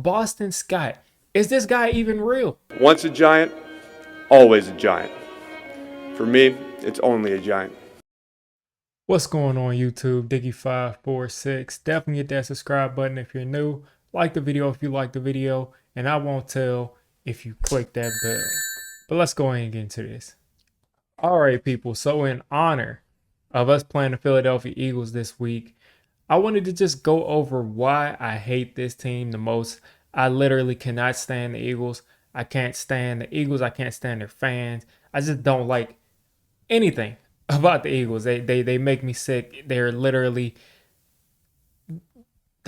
Boston Scott. Is this guy even real? Once a giant, always a giant. For me, it's only a giant. What's going on YouTube? Diggy546. Definitely hit that subscribe button if you're new. Like the video if you like the video. And I won't tell if you click that bell. But let's go ahead and get into this. Alright people, so in honor of us playing the Philadelphia Eagles this week, I wanted to just go over why I hate this team the most. I literally cannot stand the Eagles. I can't stand the Eagles. I can't stand their fans. I just don't like anything about the Eagles. They make me sick. They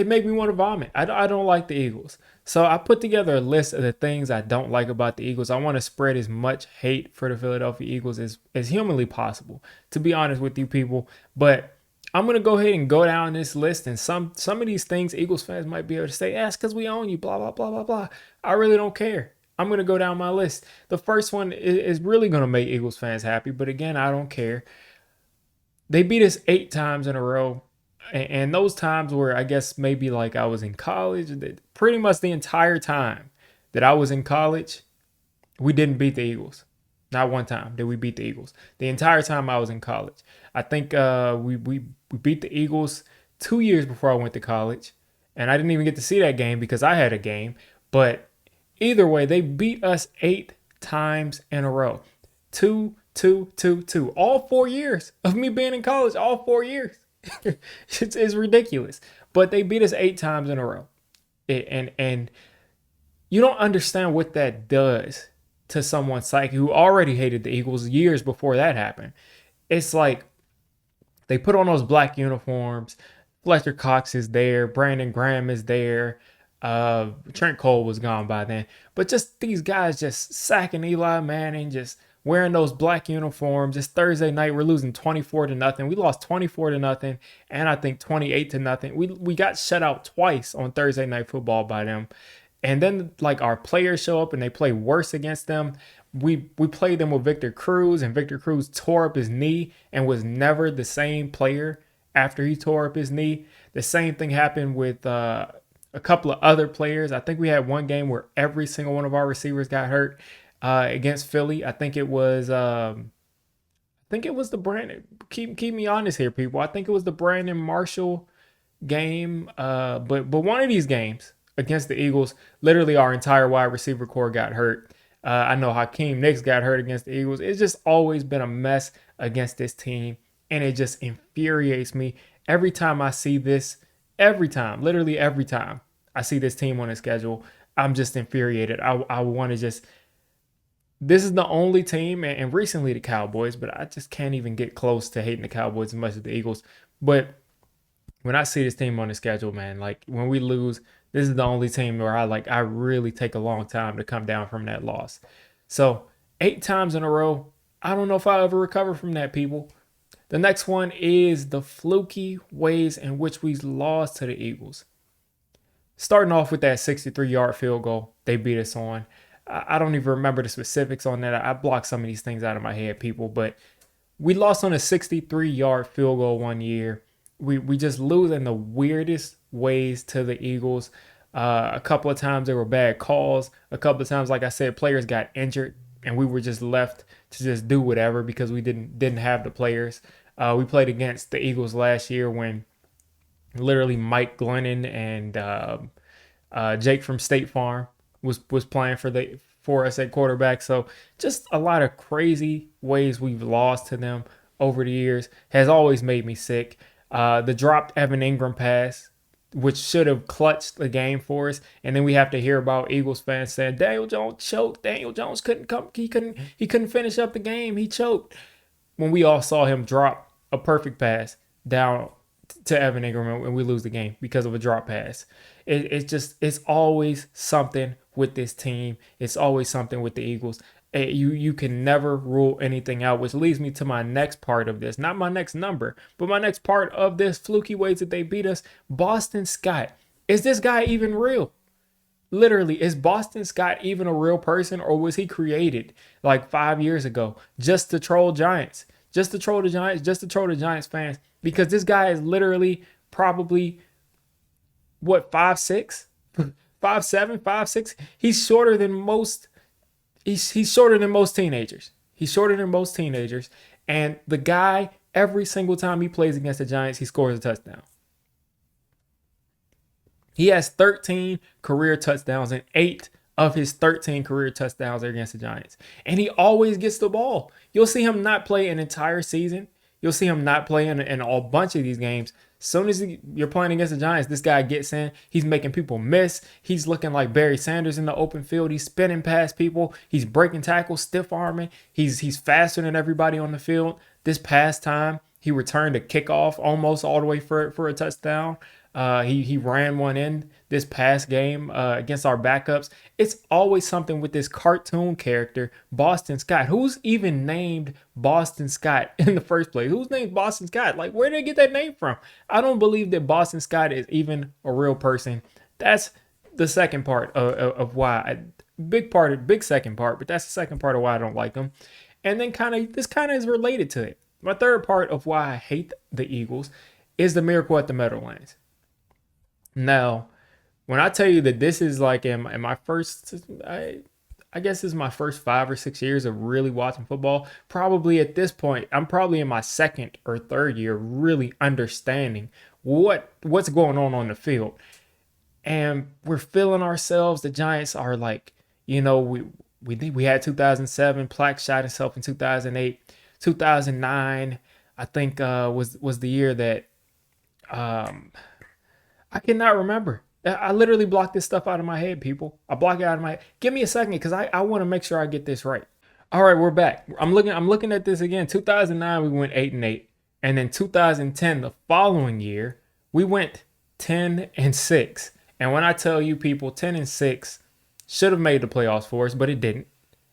make me want to vomit. I don't like the Eagles. So I put together a list of the things I don't like about the Eagles. I want to spread as much hate for the Philadelphia Eagles as humanly possible, to be honest with you people. But I'm going to go ahead and go down this list, and some of these things Eagles fans might be able to say, that's because we own you, blah, blah, blah, blah, blah. I really don't care. I'm going to go down my list. The first one is really going to make Eagles fans happy, but again, I don't care. They beat us 8 times in a row. And those times where I guess maybe like I was in college, pretty much the entire time that I was in college, we didn't beat the Eagles. Not one time did we beat the Eagles. The entire time I was in college. I think we beat the Eagles 2 years before I went to college. And I didn't even get to see that game because I had a game. But either way, they beat us 8 times in a row. 2, 2, 2, 2. All 4 years of me being in college, all 4 years. It's ridiculous. But they beat us 8 times in a row. And you don't understand what that does to someone's psyche who already hated the Eagles years before that happened. It's like they put on those black uniforms. Fletcher Cox is there. Brandon Graham is there. Trent Cole was gone by then. But just these guys just sacking Eli Manning, just wearing those black uniforms. It's Thursday night. We're losing 24-0. We lost 24-0, and I think 28-0. We got shut out twice on Thursday Night Football by them. And then like our players show up and they play worse against them. We played them with Victor Cruz, and Victor Cruz tore up his knee and was never the same player after he tore up his knee. The same thing happened with a couple of other players. I think we had one game where every single one of our receivers got hurt against Philly. I think it was the Brandon. Keep me honest here, people. I think it was the Brandon Marshall game. But one of these games against the Eagles, literally our entire wide receiver core got hurt. I know Hakeem Nicks got hurt against the Eagles. It's just always been a mess against this team, and it just infuriates me every time I see this. Literally every time I see this team on the schedule, I'm just infuriated. I want to just. This is the only team, and recently the Cowboys, but I just can't even get close to hating the Cowboys as much as the Eagles. But when I see this team on the schedule, man, like when we lose, this is the only team where I really take a long time to come down from that loss. So 8 times in a row, I don't know if I'll ever recover from that, people. The next one is the fluky ways in which we lost to the Eagles. Starting off with that 63-yard field goal they beat us on. I don't even remember the specifics on that. I blocked some of these things out of my head, people. But we lost on a 63-yard field goal one year. We just lose in the weirdest ways to the Eagles. A couple of times there were bad calls. A couple of times, like I said, players got injured, and we were just left to just do whatever because we didn't have the players. We played against the Eagles last year when literally Mike Glennon and Jake from State Farm was playing for us at quarterback. So just a lot of crazy ways we've lost to them over the years has always made me sick. The dropped Evan Ingram pass, which should have clutched the game for us, and then we have to hear about Eagles fans saying Daniel Jones choked. Daniel Jones couldn't come. He couldn't finish up the game. He choked. When we all saw him drop a perfect pass down to Evan Ingram, and we lose the game because of a drop pass. It's always something with this team. It's always something with the Eagles. You can never rule anything out, which leads me to my next part of this. Not my next number, but my next part of this fluky ways that they beat us. Boston Scott. Is this guy even real? Literally, is Boston Scott even a real person, or was he created like 5 years ago just to troll Giants? Just to troll the Giants, just to troll the Giants fans? Because this guy is literally probably, what, 5'6"? 5'7", 5'6". He's shorter than most. He's shorter than most teenagers. He's shorter than most teenagers. And the guy, every single time he plays against the Giants, he scores a touchdown. He has 13 career touchdowns, and 8 of his 13 career touchdowns are against the Giants. And he always gets the ball. You'll see him not play an entire season. You'll see him not play in a bunch of these games. As soon as you're playing against the Giants, this guy gets in. He's making people miss. He's looking like Barry Sanders in the open field. He's spinning past people. He's breaking tackles, stiff arming. He's faster than everybody on the field. This past time, he returned a kickoff almost all the way for a touchdown. He ran one in this past game against our backups. It's always something with this cartoon character, Boston Scott. Who's even named Boston Scott in the first place? Who's named Boston Scott? Like, where did they get that name from? I don't believe that Boston Scott is even a real person. That's the second part of why. Big second part, but that's the second part of why I don't like him. And then this kind of is related to it. My third part of why I hate the Eagles is the miracle at the Meadowlands. Now, when I tell you that this is like in my first, I guess this is my first 5 or 6 years of really watching football. Probably at this point, I'm probably in my second or third year really understanding what's going on the field. And we're feeling ourselves. The Giants are like, we had 2007. Plaque shot himself in 2008. 2009, I think, was the year that I cannot remember. I literally blocked this stuff out of my head, people. I block it out of my head. Give me a second because I want to make sure I get this right. All right, we're back. I'm looking at this again. 2009, we went 8-8. And then 2010, the following year, we went 10-6. And when I tell you people, 10-6 should have made the playoffs for us, but it didn't.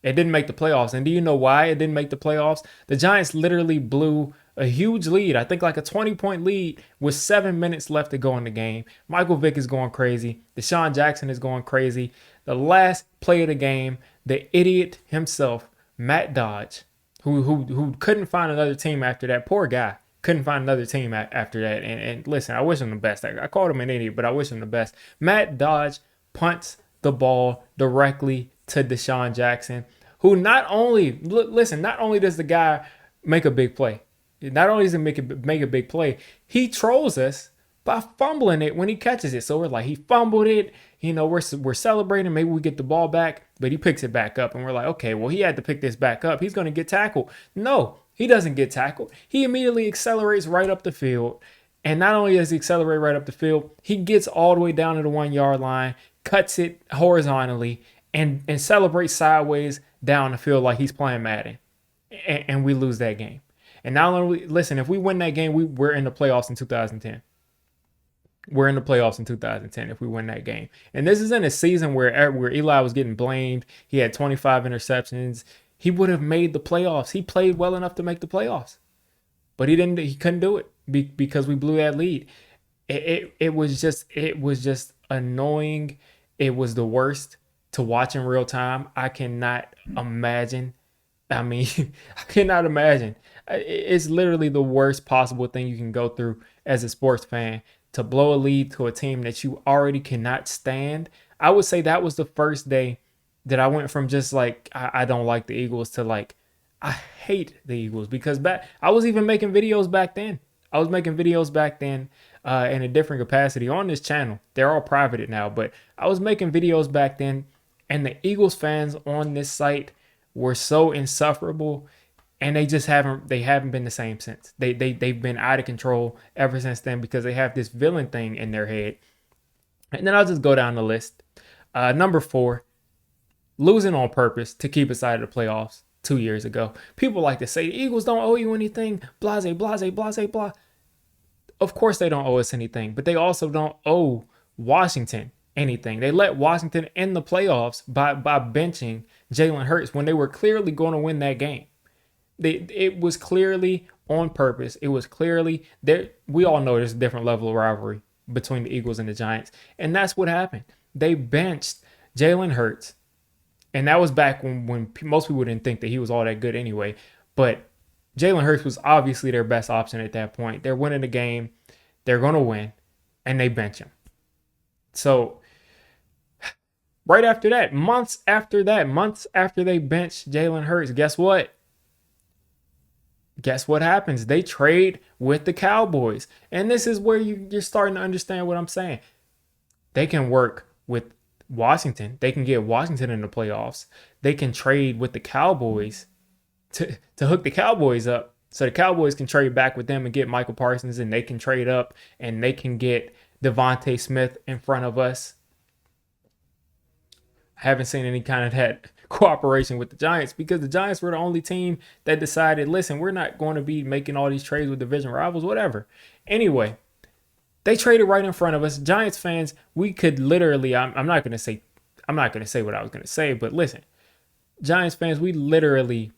It didn't make the playoffs. And do you know why it didn't make the playoffs? The Giants literally blew a huge lead. I think like a 20-point lead with 7 minutes left to go in the game. Michael Vick is going crazy. Deshaun Jackson is going crazy. The last play of the game, the idiot himself, Matt Dodge, who couldn't find another team after that. Poor guy. Couldn't find another team after that. And listen, I wish him the best. I called him an idiot, but I wish him the best. Matt Dodge punts the ball directly to Deshaun Jackson, who not only does the guy make a big play, not only does he make a big play, he trolls us by fumbling it when he catches it. So we're like, he fumbled it. We're celebrating. Maybe we get the ball back, but he picks it back up. And we're like, okay, well, he had to pick this back up. He's going to get tackled. No, he doesn't get tackled. He immediately accelerates right up the field. And not only does he accelerate right up the field, he gets all the way down to the 1 yard line, cuts it horizontally, and celebrates sideways down the field like he's playing Madden. And we lose that game. And not only, listen, if we win that game, we're in the playoffs in 2010. We're in the playoffs in 2010 if we win that game. And this is in a season where Eli was getting blamed. He had 25 interceptions. He would have made the playoffs. He played well enough to make the playoffs. But he didn't. He couldn't do it because we blew that lead. It was just annoying. It was the worst to watch in real time. I cannot imagine. I mean, I cannot imagine. It's literally the worst possible thing you can go through as a sports fan, to blow a lead to a team that you already cannot stand. I would say that was the first day that I went from just like, I don't like the Eagles to like, I hate the Eagles, because I was even making videos back then. I was making videos back then in a different capacity on this channel. They're all privated now, but I was making videos back then, and the Eagles fans on this site were so insufferable, and they haven't been the same since. They've been out of control ever since then, because they have this villain thing in their head. And then I'll just go down the list. Number 4, losing on purpose to keep us out of the playoffs 2 years ago. People like to say the Eagles don't owe you anything. Blase, blase, blase, blah. Of course they don't owe us anything, but they also don't owe Washington anything. They let Washington in the playoffs by benching Jalen Hurts when they were clearly going to win that game. It was clearly on purpose. It was clearly there. We all know there's a different level of rivalry between the Eagles and the Giants, and that's what happened. They benched Jalen Hurts, and that was back when most people didn't think that he was all that good anyway. But Jalen Hurts was obviously their best option at that point. They're winning the game. They're going to win, and they bench him. So Right after that, months after they benched Jalen Hurts, guess what? Guess what happens? They trade with the Cowboys. And this is where you're starting to understand what I'm saying. They can work with Washington. They can get Washington in the playoffs. They can trade with the Cowboys to hook the Cowboys up. So the Cowboys can trade back with them and get Michael Parsons, and they can trade up and they can get Devontae Smith in front of us. I haven't seen any kind of that cooperation with the Giants because the Giants were the only team that decided, listen, we're not going to be making all these trades with division rivals, whatever. Anyway, they traded right in front of us. Giants fans, we could literally, I'm not going to say what I was going to say, but listen, Giants fans, we literally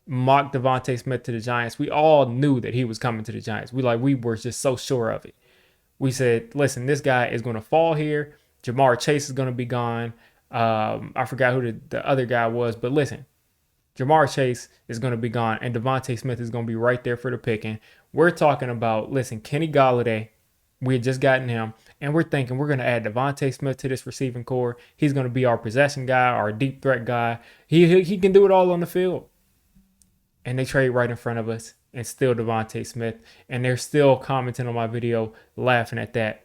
mocked Devontae Smith to the Giants. We all knew that he was coming to the Giants. We were just so sure of it. We said, listen, this guy is going to fall here. Jamar Chase is going to be gone. I forgot who the other guy was, but listen, Jamar Chase is going to be gone, and Devontae Smith is going to be right there for the picking. We're talking about, listen, Kenny Golladay. We had just gotten him, and we're thinking we're going to add Devontae Smith to this receiving core. He's going to be our possession guy, our deep threat guy. He can do it all on the field. And they trade right in front of us, and still Devontae Smith, and they're still commenting on my video, laughing at that.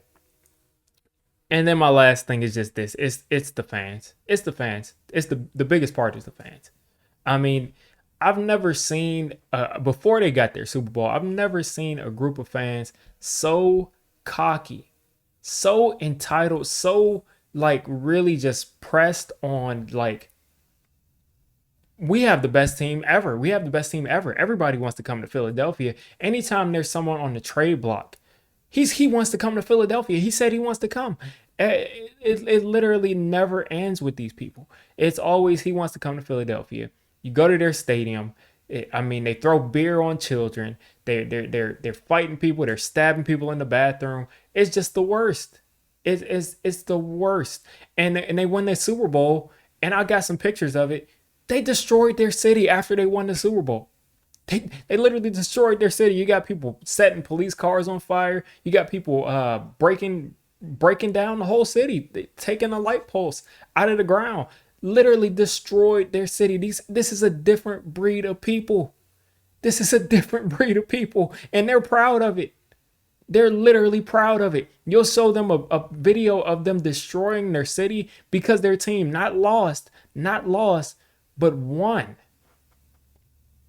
And then my last thing is just this. It's the fans. It's the fans. It's the biggest part is the fans. I mean, I've never seen, before they got their Super Bowl, I've never seen a group of fans so cocky, so entitled, so like really just pressed on like, we have the best team ever. We have the best team ever. Everybody wants to come to Philadelphia. Anytime there's someone on the trade block, he wants to come to Philadelphia. He said he wants to come. It literally never ends with these people. It's always he wants to come to Philadelphia. You go to their stadium. They throw beer on children. They're fighting people. They're stabbing people in the bathroom. It's just the worst. It's the worst. And they won their Super Bowl. And I got some pictures of it. They destroyed their city after they won the Super Bowl. They literally destroyed their city. You got people setting police cars on fire. You got people breaking down the whole city, taking a light post out of the ground. Literally destroyed their city. This is a different breed of people. This is a different breed of people, and they're proud of it. They're literally proud of it. You'll show them a video of them destroying their city because their team not lost, but won.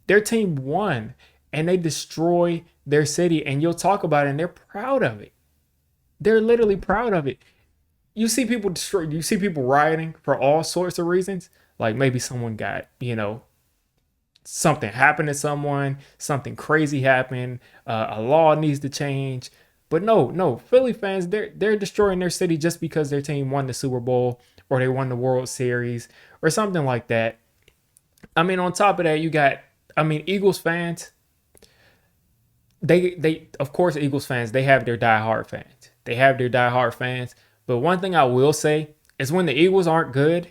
Their team won, and they destroy their city, and you'll talk about it, and they're proud of it. They're literally proud of it. You see people rioting for all sorts of reasons. Like maybe someone got, something happened to someone, something crazy happened, a law needs to change. But no, Philly fans, they're destroying their city just because their team won the Super Bowl or they won the World Series or something like that. On top of that, you got, Eagles fans. They of course, Eagles fans, they have their diehard fans. But one thing I will say is when the Eagles aren't good,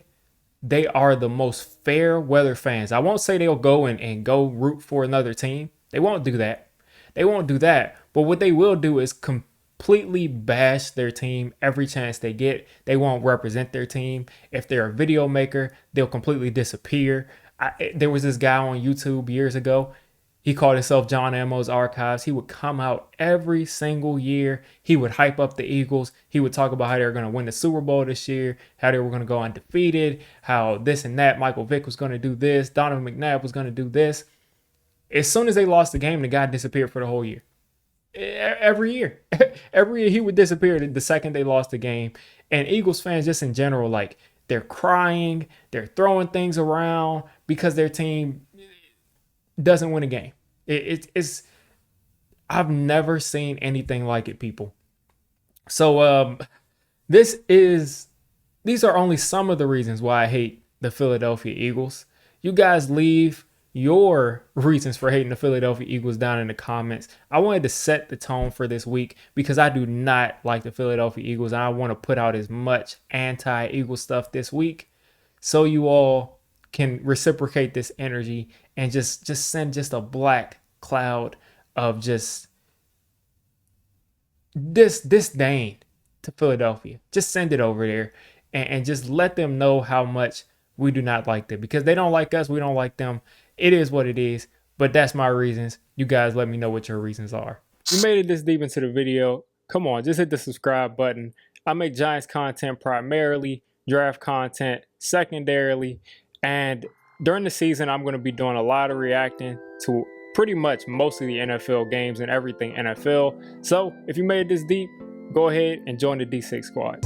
they are the most fair weather fans. I won't say they'll go and go root for another team. They won't do that. But what they will do is completely bash their team every chance they get. They won't represent their team. If they're a video maker, they'll completely disappear. There was this guy on YouTube years ago. He called himself John Ammo's Archives. He would come out every single year. He would hype up the Eagles. He would talk about how they were going to win the Super Bowl this year, how they were going to go undefeated, how this and that, Michael Vick was going to do this, Donovan McNabb was going to do this. As soon as they lost the game, the guy disappeared for the whole year. Every year. Every year he would disappear the second they lost the game. And Eagles fans just in general, like, they're crying, they're throwing things around because their team doesn't win a game. It's I've never seen anything like it, people. So these are only some of the reasons why I hate the Philadelphia Eagles. You guys leave your reasons for hating the Philadelphia Eagles down in the comments. I wanted to set the tone for this week because I do not like the Philadelphia Eagles, and I want to put out as much anti-Eagle stuff this week so you all can reciprocate this energy and just send just a black cloud of just disdain to Philadelphia. Just send it over there. and just let them know how much we do not like them, because they don't like us, we don't like them. It is what it is, but that's my reasons. You guys let me know what your reasons are. If you made it this deep into the video, come on, just hit the subscribe button. I make Giants content primarily, draft content secondarily, and during the season I'm going to be doing a lot of reacting to pretty much most of the NFL games and everything NFL. So if you made it this deep, go ahead and join the D6 squad.